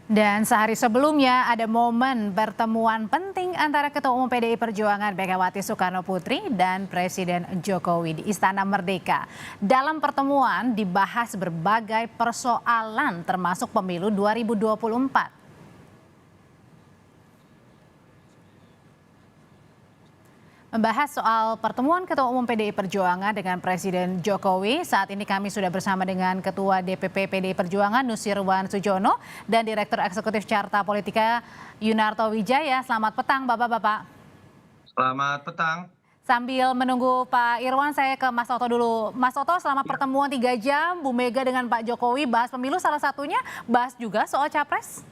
Dan sehari sebelumnya ada momen pertemuan penting antara Ketua Umum PDI Perjuangan Megawati Soekarno Putri dan Presiden Jokowi di Istana Merdeka. Dalam pertemuan dibahas berbagai persoalan termasuk pemilu 2024. Membahas soal pertemuan Ketua Umum PDI Perjuangan dengan Presiden Jokowi, saat ini kami sudah bersama dengan Ketua DPP PDI Perjuangan Nusirwan Sujono dan Direktur Eksekutif Carta Politika Yunarto Wijaya. Selamat petang Bapak-Bapak. Selamat petang. Sambil menunggu Pak Irwan, saya ke Mas Toto dulu. Mas Toto, selama pertemuan 3 jam, Bu Mega dengan Pak Jokowi bahas pemilu, salah satunya bahas juga soal Capres.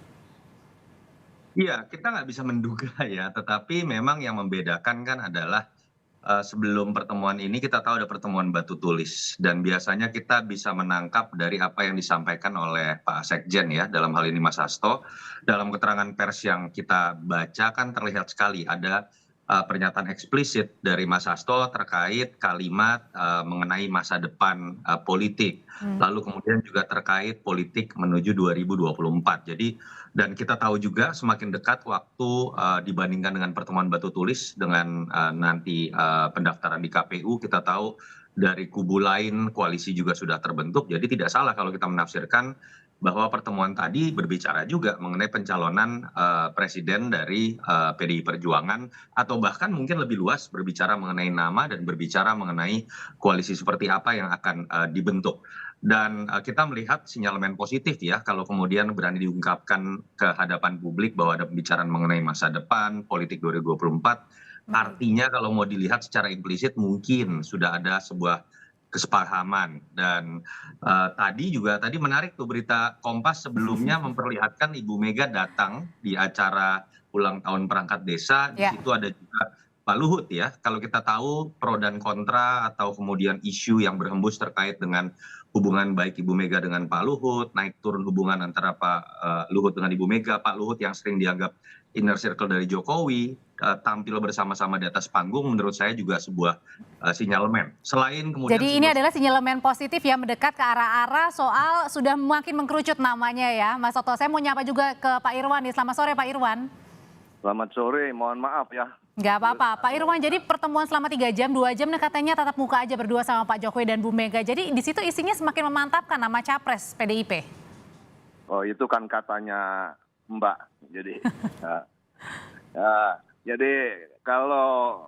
Iya, kita nggak bisa menduga ya, tetapi memang yang membedakan kan adalah sebelum pertemuan ini kita tahu ada pertemuan batu tulis dan biasanya kita bisa menangkap dari apa yang disampaikan oleh Pak Sekjen ya, dalam hal ini Mas Hasto. Dalam keterangan pers yang kita baca kan terlihat sekali ada pernyataan eksplisit dari Mas Hasto terkait kalimat mengenai masa depan politik. Lalu kemudian juga terkait politik menuju 2024. Jadi dan kita tahu juga semakin dekat waktu dibandingkan dengan pertemuan batu tulis dengan nanti pendaftaran di KPU, kita tahu dari kubu lain koalisi juga sudah terbentuk. Jadi tidak salah kalau kita menafsirkan bahwa pertemuan tadi berbicara juga mengenai pencalonan presiden dari PDI Perjuangan atau bahkan mungkin lebih luas berbicara mengenai nama dan berbicara mengenai koalisi seperti apa yang akan dibentuk. Dan kita melihat sinyalemen positif ya kalau kemudian berani diungkapkan ke hadapan publik bahwa ada pembicaraan mengenai masa depan politik 2024. Artinya kalau mau dilihat secara implisit mungkin sudah ada sebuah kesepahaman. Dan tadi menarik tuh berita Kompas sebelumnya memperlihatkan Ibu Mega datang di acara ulang tahun perangkat desa. Di situ ada juga Pak Luhut ya. Kalau kita tahu pro dan kontra atau kemudian isu yang berhembus terkait dengan hubungan baik Ibu Mega dengan Pak Luhut, naik turun hubungan antara Pak Luhut dengan Ibu Mega, Pak Luhut yang sering dianggap inner circle dari Jokowi, tampil bersama-sama di atas panggung menurut saya juga sebuah sinyalemen. Selain kemudian jadi ini adalah sinyalemen positif ya, mendekat ke arah-arah soal sudah makin mengkerucut namanya ya. Mas Toto, saya mau nyapa juga ke Pak Irwan nih. Selamat sore Pak Irwan. Selamat sore, mohon maaf ya. Nggak apa-apa. Pak Irwan, jadi pertemuan selama 3 jam, 2 jam katanya tatap muka aja berdua sama Pak Jokowi dan Bu Mega. Jadi di situ isinya semakin memantapkan nama Capres PDIP. Oh itu kan katanya Mbak. Jadi, jadi kalau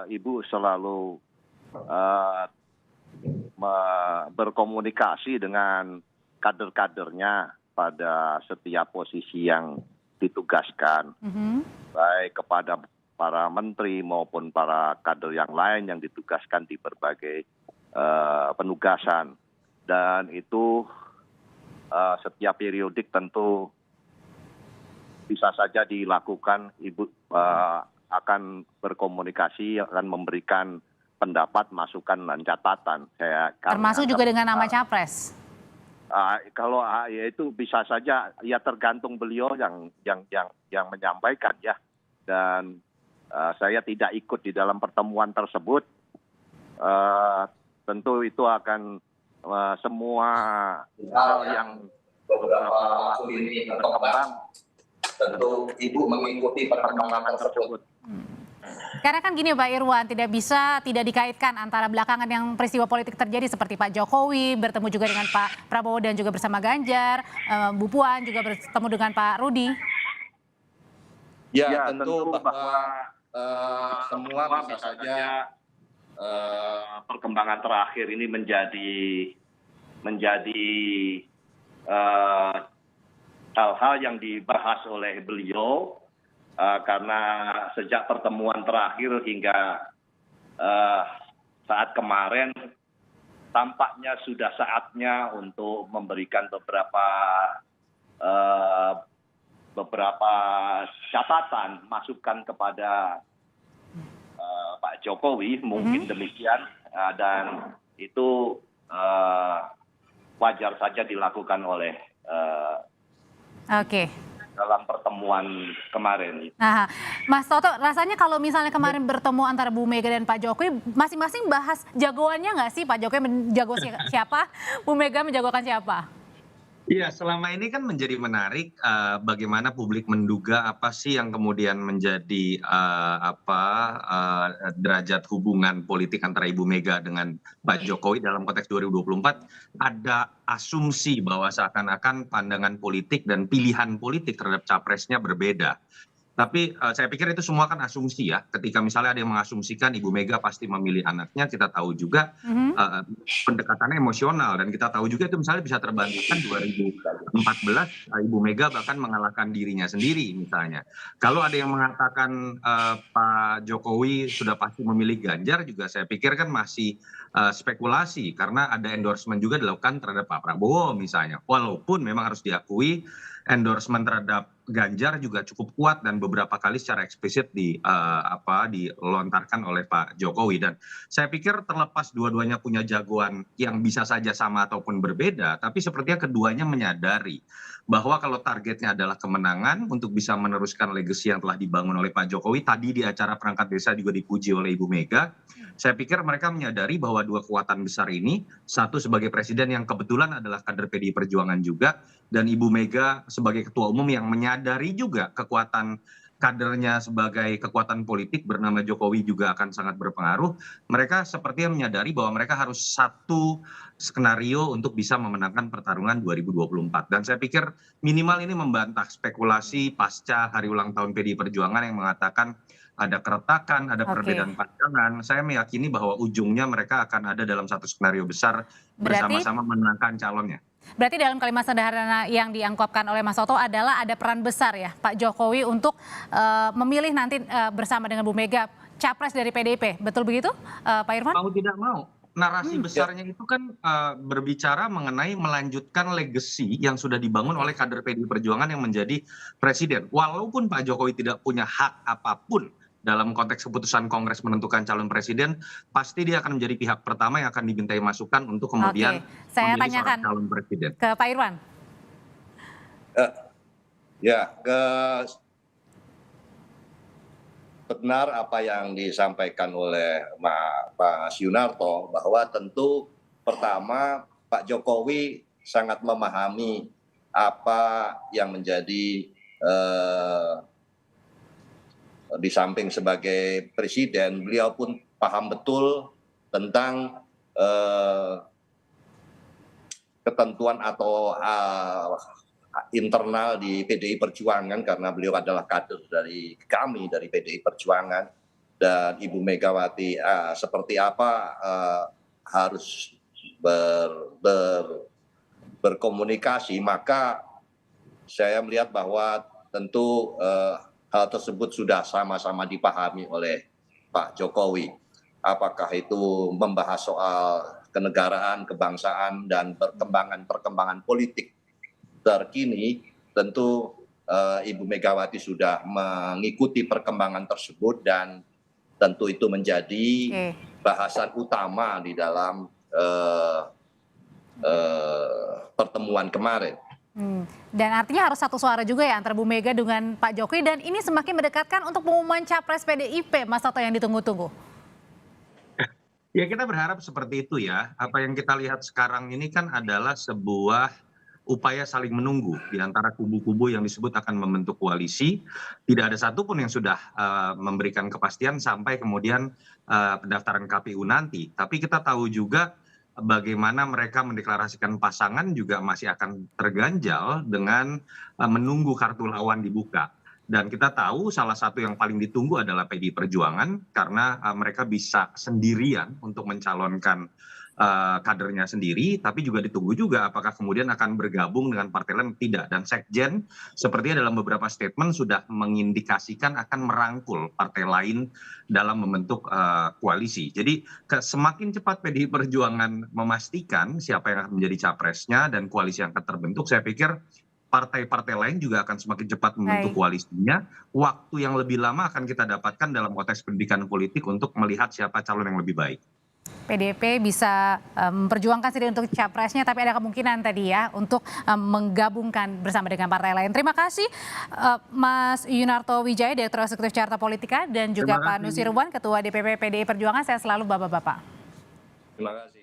Ibu selalu berkomunikasi dengan kader-kadernya pada setiap posisi yang ditugaskan, baik kepada para menteri maupun para kader yang lain yang ditugaskan di berbagai penugasan. Dan itu setiap periodik tentu bisa saja dilakukan. Ibu akan berkomunikasi, akan memberikan pendapat, masukan, dan catatan. Termasuk juga dengan nama Capres. Kalau ya itu bisa saja ya tergantung beliau yang menyampaikan ya. Dan saya tidak ikut di dalam pertemuan tersebut. Tentu itu akan semua hal yang beberapa waktu ini berkembang. Tentu Ibu mengikuti perkembangan tersebut. Karena kan gini Pak Irwan, tidak dikaitkan antara belakangan yang peristiwa politik terjadi seperti Pak Jokowi bertemu juga dengan Pak Prabowo dan juga bersama Ganjar, Bu Puan juga bertemu dengan Pak Rudi. Ya tentu bahwa semua bisa saja perkembangan terakhir ini menjadi hal-hal yang dibahas oleh beliau. Karena sejak pertemuan terakhir hingga saat kemarin tampaknya sudah saatnya untuk memberikan beberapa catatan, masukan kepada Pak Jokowi, mungkin demikian, dan itu wajar saja dilakukan oleh dalam pertemuan kemarin. Nah, Mas Toto, rasanya kalau misalnya kemarin bertemu antara Bu Mega dan Pak Jokowi, masing-masing bahas jagoannya nggak sih? Pak Jokowi menjago siapa, Bu Mega menjagokan siapa? Iya, selama ini kan menjadi menarik, bagaimana publik menduga apa sih yang kemudian menjadi, derajat hubungan politik antara Ibu Mega dengan Pak Jokowi dalam konteks 2024, ada asumsi bahwa seakan-akan pandangan politik dan pilihan politik terhadap capresnya berbeda. Tapi, saya pikir itu semua kan asumsi ya, ketika misalnya ada yang mengasumsikan Ibu Mega pasti memilih anaknya, kita tahu juga, Mhm. pendekatannya emosional dan kita tahu juga itu misalnya bisa terbandingkan 2014, Ibu Mega bahkan mengalahkan dirinya sendiri misalnya. Kalau ada yang mengatakan, Pak Jokowi sudah pasti memilih Ganjar juga saya pikir kan masih, spekulasi karena ada endorsement juga dilakukan terhadap Pak Prabowo misalnya. Walaupun memang harus diakui endorsement terhadap Ganjar juga cukup kuat dan beberapa kali secara eksplisit dilontarkan oleh Pak Jokowi dan saya pikir terlepas dua-duanya punya jagoan yang bisa saja sama ataupun berbeda, tapi sepertinya keduanya menyadari bahwa kalau targetnya adalah kemenangan untuk bisa meneruskan legasi yang telah dibangun oleh Pak Jokowi, tadi di acara perangkat desa juga dipuji oleh Ibu Mega, saya pikir mereka menyadari bahwa dua kekuatan besar ini, satu sebagai presiden yang kebetulan adalah kader PDI Perjuangan juga, dan Ibu Mega sebagai ketua umum yang menyadari juga kekuatan kadernya sebagai kekuatan politik bernama Jokowi juga akan sangat berpengaruh. Mereka sepertinya menyadari bahwa mereka harus satu skenario untuk bisa memenangkan pertarungan 2024. Dan saya pikir minimal ini membantah spekulasi pasca hari ulang tahun PDI Perjuangan yang mengatakan ada keretakan, ada Oke. perbedaan pandangan. Saya meyakini bahwa ujungnya mereka akan ada dalam satu skenario besar Berarti bersama-sama memenangkan calonnya. berarti dalam kalimat sederhana yang diangkopkan oleh Mas Toto adalah ada peran besar ya Pak Jokowi untuk memilih nanti bersama dengan Bu Mega capres dari PDIP. Betul begitu, Pak Irfan? Mau tidak mau, narasi Ya, besarnya itu kan, berbicara mengenai melanjutkan legasi yang sudah dibangun oleh kader PDI Perjuangan yang menjadi presiden. Walaupun Pak Jokowi tidak punya hak apapun dalam konteks keputusan Kongres menentukan calon presiden, pasti dia akan menjadi pihak pertama yang akan dimintai masukan untuk kemudian Oke, saya memilih seorang tanyakan calon presiden. ke Pak Irwan. eh, ya, benar apa yang disampaikan oleh Mas Yunarto bahwa tentu pertama Pak Jokowi sangat memahami apa yang menjadi eh, di samping sebagai presiden, beliau pun paham betul tentang ketentuan atau internal di PDI Perjuangan karena beliau adalah kader dari kami dari PDI Perjuangan dan Ibu Megawati seperti apa harus berkomunikasi, maka saya melihat bahwa tentu hal tersebut sudah sama-sama dipahami oleh Pak Jokowi. Apakah itu membahas soal kenegaraan, kebangsaan, dan perkembangan politik terkini, tentu Ibu Megawati sudah mengikuti perkembangan tersebut dan tentu itu menjadi Oke. bahasan utama di dalam pertemuan kemarin. Dan artinya harus satu suara juga ya antara Bu Mega dengan Pak Jokowi dan ini semakin mendekatkan untuk pengumuman capres PDIP, Mas Toto yang ditunggu-tunggu. Ya kita berharap seperti itu ya. Apa yang kita lihat sekarang ini kan adalah sebuah upaya saling menunggu di antara kubu-kubu yang disebut akan membentuk koalisi. Tidak ada satupun yang sudah memberikan kepastian sampai kemudian pendaftaran KPU nanti. Tapi kita tahu juga bagaimana mereka mendeklarasikan pasangan juga masih akan terganjal dengan menunggu kartu lawan dibuka. Dan kita tahu salah satu yang paling ditunggu adalah PDI Perjuangan karena mereka bisa sendirian untuk mencalonkan kadernya sendiri, tapi juga ditunggu juga apakah kemudian akan bergabung dengan partai lain tidak. Dan Sekjen sepertinya dalam beberapa statement sudah mengindikasikan akan merangkul partai lain dalam membentuk koalisi. Jadi semakin cepat PDI Perjuangan memastikan siapa yang akan menjadi capresnya dan koalisi yang akan terbentuk, saya pikir partai-partai lain juga akan semakin cepat membentuk Baik. koalisinya. Waktu yang lebih lama akan kita dapatkan dalam konteks pendidikan politik untuk melihat siapa calon yang lebih baik. PDIP bisa memperjuangkan sendiri untuk capresnya, tapi ada kemungkinan tadi ya untuk menggabungkan bersama dengan partai lain. Terima kasih Mas Yunarto Wijaya, Direktur Eksekutif Carta Politika, dan juga Terima Pak kasih. Nusirwan, Ketua DPP PDI Perjuangan. Saya selalu Bapak-Bapak. Terima kasih.